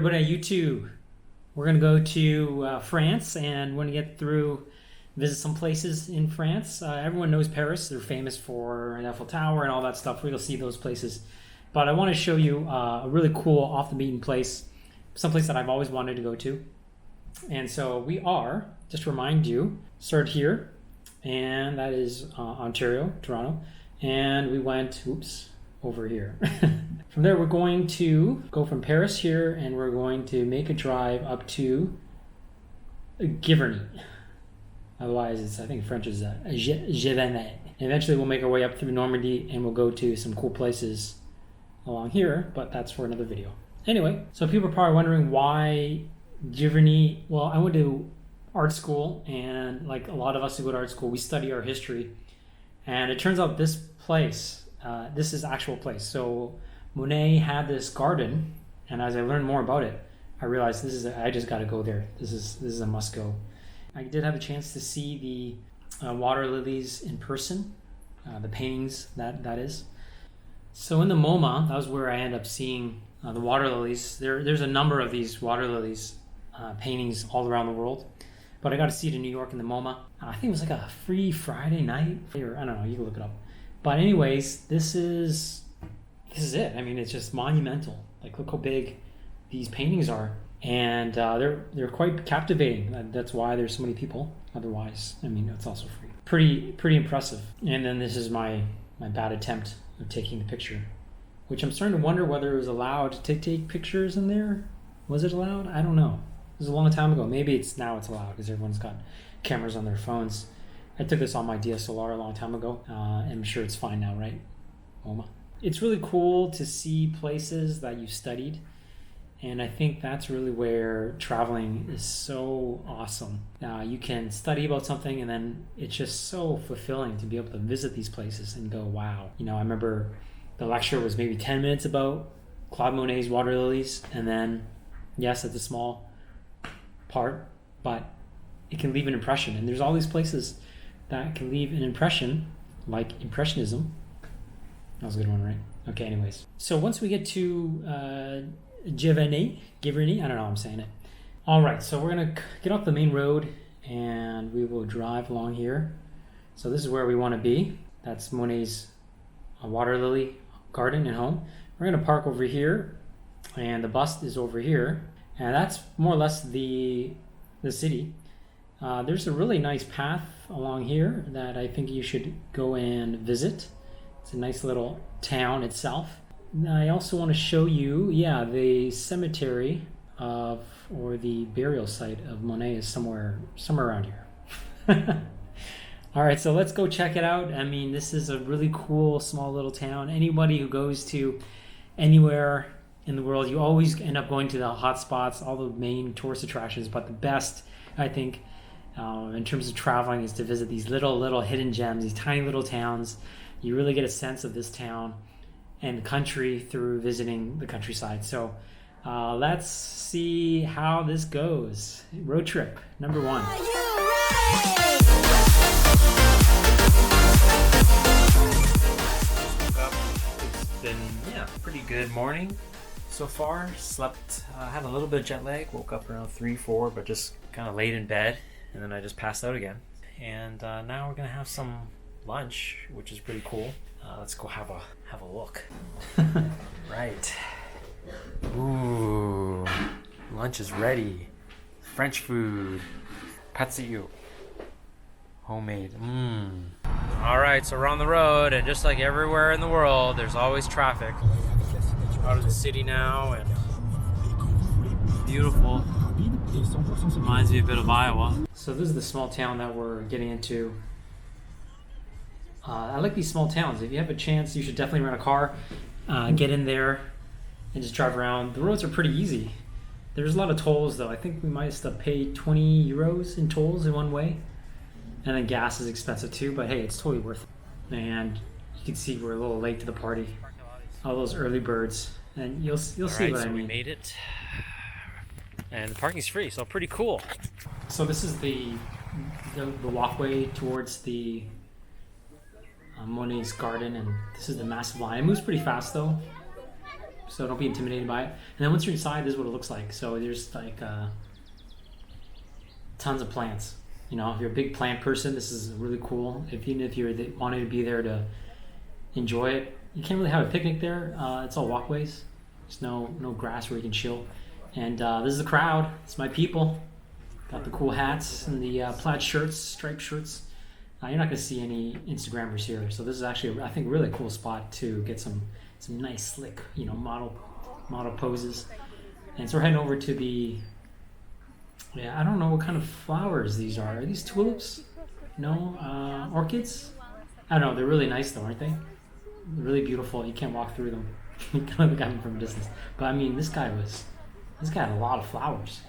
everybody on YouTube. We're gonna go to France, and we're gonna get through, visit some places in France. Everyone knows Paris. They're famous for the Eiffel Tower and all that stuff. We'll see those places. But I want to show you a really cool, off the beaten place, someplace that I've always wanted to go to. And so we are, just to remind you, started here, and that is Ontario, Toronto. And we went, over here. From there, we're going to go from Paris here, and we're going to make a drive up to Giverny. Otherwise, it's, I think French is Giverny. And eventually, we'll make our way up through Normandy, and we'll go to some cool places along here, but that's for another video. Anyway, so people are probably wondering why Giverny. Well, I went to art school, and like a lot of us who go to art school, we study our history. And it turns out this place, this is actual place. So Monet had this garden, and as I learned more about it, I realized I just got to go there. This is a must go. I did have a chance to see the water lilies in person, the paintings that is. So in the MoMA, that was where I ended up seeing the water lilies. There's a number of these water lilies paintings all around the world. But I got to see it in New York in the MoMA. I think it was like a free Friday night, or I don't know, you can look it up. But anyways, this is it. I mean, it's just monumental. Like, look how big these paintings are. And they're quite captivating. That's why there's so many people. Otherwise, I mean, it's also free. Pretty impressive. And then this is my bad attempt of taking the picture, which I'm starting to wonder whether it was allowed to take pictures in there. Was it allowed? I don't know. It was a long time ago. Maybe now it's allowed because everyone's got cameras on their phones. I took this on my DSLR a long time ago. I'm sure it's fine now, right? MoMA. It's really cool to see places that you studied. And I think that's really where traveling is so awesome. You can study about something, and then it's just so fulfilling to be able to visit these places and go, wow. You know, I remember the lecture was maybe 10 minutes about Claude Monet's water lilies. And then, yes, it's a small part, but it can leave an impression. And there's all these places that can leave an impression, like Impressionism. That was a good one, right? Okay, anyways. So once we get to Giverny, I don't know how I'm saying it. All right, so we're going to get off the main road, and we will drive along here. So this is where we want to be. That's Monet's water lily garden and home. We're going to park over here, and the bus is over here. And that's more or less the city. There's a really nice path along here that I think you should go and visit. It's a nice little town itself. I also want to show you, the cemetery or the burial site of Monet is somewhere around here. All right, so let's go check it out. I mean, this is a really cool, small little town. Anybody who goes to anywhere in the world, you always end up going to the hot spots, all the main tourist attractions, but the best, I think, in terms of traveling is to visit these little hidden gems, these tiny little towns. You really get a sense of this town and the country through visiting the countryside. So let's see how this goes. Road trip number 1. It's been pretty good morning so far. Slept, had a little bit of jet lag, woke up around 3-4, but just kind of laid in bed, and then I just passed out again. And now we're gonna have some lunch, which is pretty cool. Let's go have a look. Right. Ooh, lunch is ready. French food, pâtisserie, homemade. All right, so we're on the road, and just like everywhere in the world, there's always traffic. Out of the city now, and beautiful. Reminds me a bit of Iowa. So this is the small town that we're getting into. I like these small towns. If you have a chance, you should definitely rent a car, get in there, and just drive around. The roads are pretty easy. There's a lot of tolls, though. I think we might have paid 20 euros in tolls in one way. And then gas is expensive too, but hey, it's totally worth it. And you can see we're a little late to the party. All those early birds, and you'll see what I mean. We made it, and the parking's free, so pretty cool. So this is the walkway towards the Monet's garden, and this is the massive line. It moves pretty fast though. so don't be intimidated by it. And then once you're inside, this is what it looks like. So there's like tons of plants. You know, if you're a big plant person, this is really cool. Even if you're wanting to be there to enjoy it, you can't really have a picnic there. It's all walkways. There's no grass where you can chill. And this is the crowd. It's my people. Got the cool hats and the plaid shirts, striped shirts. You're not going to see any Instagrammers here, so this is actually, I think, really a cool spot to get some nice, slick, you know, model poses. And so we're heading over to the, I don't know what kind of flowers these are. Are these tulips? No, orchids? I don't know. They're really nice though, aren't they? They're really beautiful. You can't walk through them. You kind of look at them from a distance. But I mean, this guy had a lot of flowers.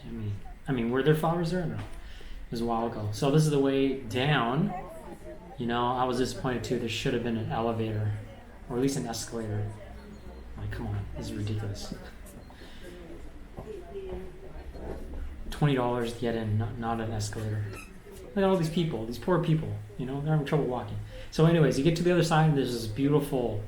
I mean, were there flowers there? I don't know. It was a while ago. So this is the way down. You know, I was disappointed too. There should have been an elevator, or at least an escalator. Like, come on, this is ridiculous. $20 to get in, not an escalator. Look at all these people, these poor people. You know, they're having trouble walking. So, anyways, you get to the other side, and there's this beautiful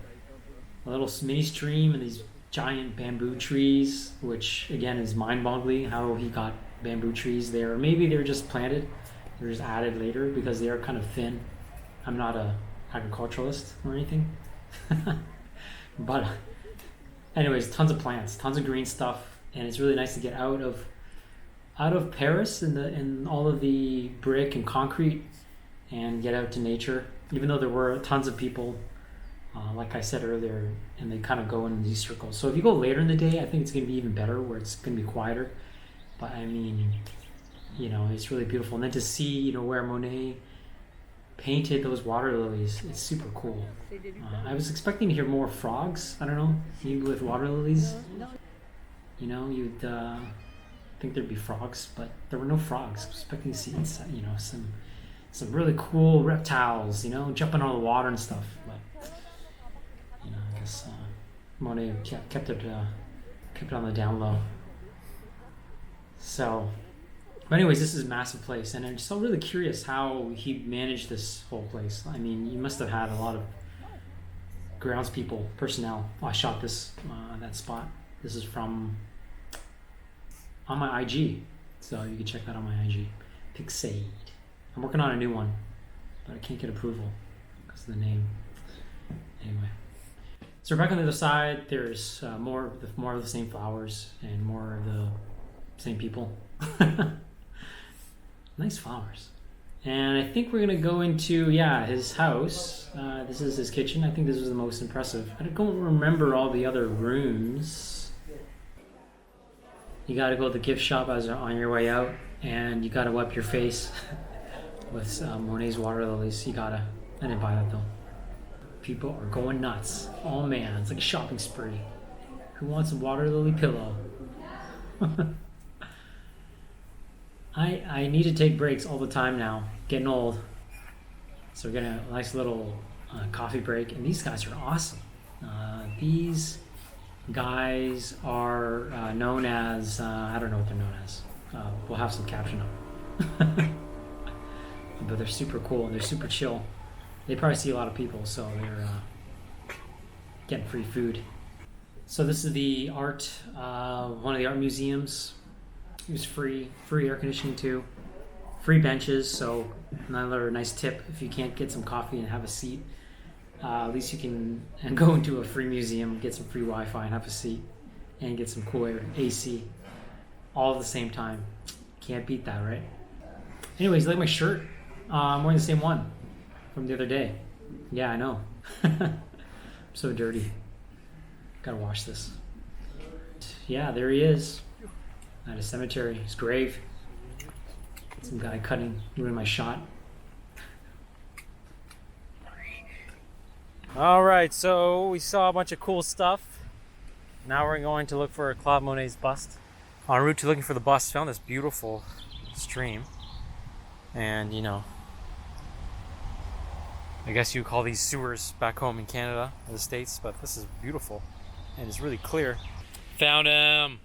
little mini stream and these giant bamboo trees, which again is mind-boggling how he got bamboo trees there. Maybe they're just planted, they're just added later because they are kind of thin. I'm not a agriculturalist or anything. But anyways, tons of plants, tons of green stuff, and it's really nice to get out of Paris and all of the brick and concrete and get out to nature. Even though there were tons of people, like I said earlier, and they kind of go in these circles. So if you go later in the day, I think it's going to be even better, where it's going to be quieter. But I mean, you know, it's really beautiful. And then to see, you know, where Monet painted those water lilies, it's super cool. I was expecting to hear more frogs. I don't know, maybe with water lilies, you know, you'd think there'd be frogs, but there were no frogs. I was expecting to see, you know, some really cool reptiles, you know, jumping on the water and stuff. But you know, I guess Monet kept it on the down low. So, but anyways, this is a massive place, and I'm so really curious how he managed this whole place. I mean, you must have had a lot of groundspeople, personnel. I shot this that spot. This is from on my IG, so you can check that on my IG. Pixade. I'm working on a new one, but I can't get approval because of the name. Anyway, so back on the other side, there's more of the same flowers and more of the same people. Nice flowers. And I think we're gonna go into his house. This is his kitchen. I think this was the most impressive. I don't remember all the other rooms. You gotta go to the gift shop on your way out, and you gotta wipe your face with Monet's water lilies. I didn't buy that though. People are going nuts. Oh man, it's like a shopping spree. Who wants a water lily pillow? I need to take breaks all the time now. Getting old. So we're getting a nice little coffee break. And these guys are awesome. These guys are known as, I don't know what they're known as. We'll have some caption up. But they're super cool and they're super chill. They probably see a lot of people, so they're getting free food. So this is the art, one of the art museums. It was free air conditioning too, free benches. So another nice tip: if you can't get some coffee and have a seat, at least you can go into a free museum, get some free Wi-Fi, and have a seat, and get some cool air, AC, all at the same time. Can't beat that, right? Anyways, like my shirt, I'm wearing the same one from the other day. Yeah, I know. I'm so dirty. Gotta wash this. Yeah, there he is. At a cemetery, his grave. Some guy doing my shot. All right, so we saw a bunch of cool stuff. Now we're going to look for Claude Monet's bust. En route to looking for the bust, found this beautiful stream. And, you know, I guess you call these sewers back home in Canada or the States, but this is beautiful. And it's really clear. Found him!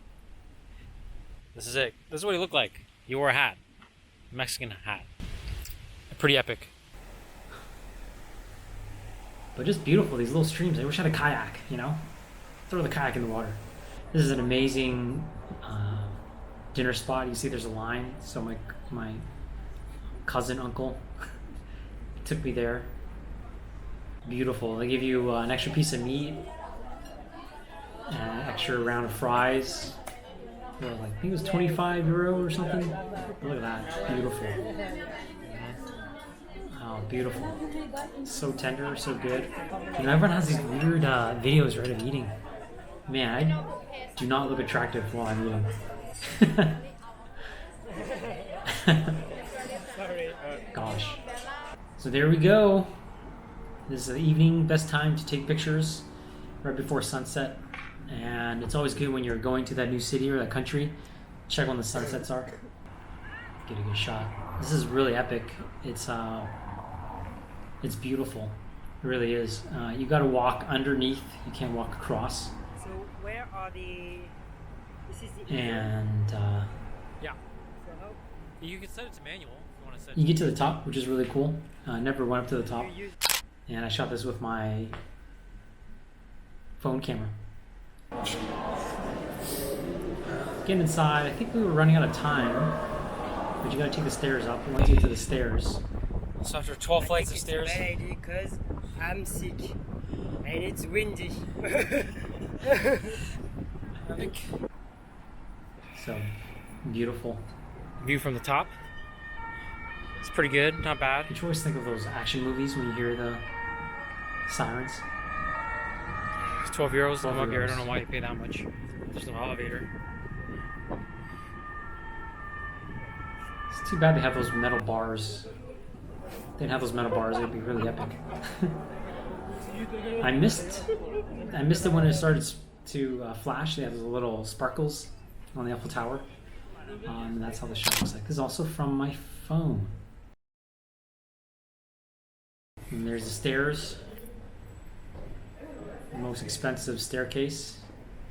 This is it. This is what he looked like. He wore a hat. A Mexican hat. Pretty epic. But just beautiful, these little streams. I wish I had a kayak, you know? throw the kayak in the water. This is an amazing dinner spot. You see there's a line. So my cousin, uncle took me there. Beautiful. They give you an extra piece of meat, an extra round of fries. For like, I think it was 25 euro or something. Look at that. Beautiful. Oh, beautiful. So tender, so good. You know, everyone has these weird videos, right, of eating. Man, I do not look attractive while I'm eating. Gosh. So there we go. This is the evening, best time to take pictures right before sunset. And it's always good when you're going to that new city or that country. Check when the sunsets are. Get a good shot. This is really epic. It's beautiful. It really is. You got to walk underneath. You can't walk across. So where are the? This is the. And yeah. So how? You can set it to manual if you want to set. You get to the top, which is really cool. I never went up to the top. And I shot this with my phone camera. Getting inside, I think we were running out of time, but you gotta take the stairs up. Once you get to the stairs. So after 12 flights of stairs. It's a bad idea because I'm sick and it's windy. So beautiful. View from the top. It's pretty good, not bad. You always think of those action movies when you hear the sirens. It's 12 euros. 12 I'm up here. I euros. don't know why you pay that much. There's no elevator. It's too bad they have those metal bars. If they didn't have those metal bars, it'd be really epic. I missed it when it started to flash. They have those little sparkles on the Eiffel Tower. And that's how the shot looks like. This is also from my phone. And there's the stairs. The most expensive staircase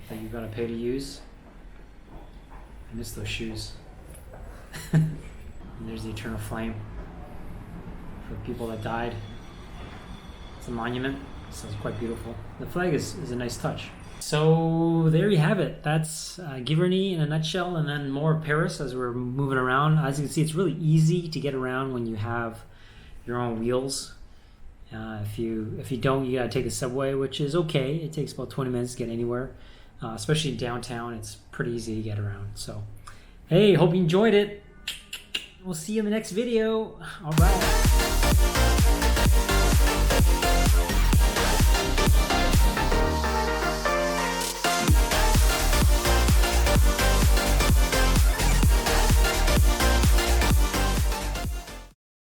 that you've got to pay to use. I miss those shoes. And there's the eternal flame for people that died. It's a monument, so it's quite beautiful. The flag is a nice touch. So there you have it. That's Giverny in a nutshell, and then more of Paris as we're moving around. As you can see, it's really easy to get around when you have your own wheels. If you don't, you gotta take the subway, which is okay. It takes about 20 minutes to get anywhere. Especially in downtown, it's pretty easy to get around. So, hey, hope you enjoyed it. We'll see you in the next video. All right.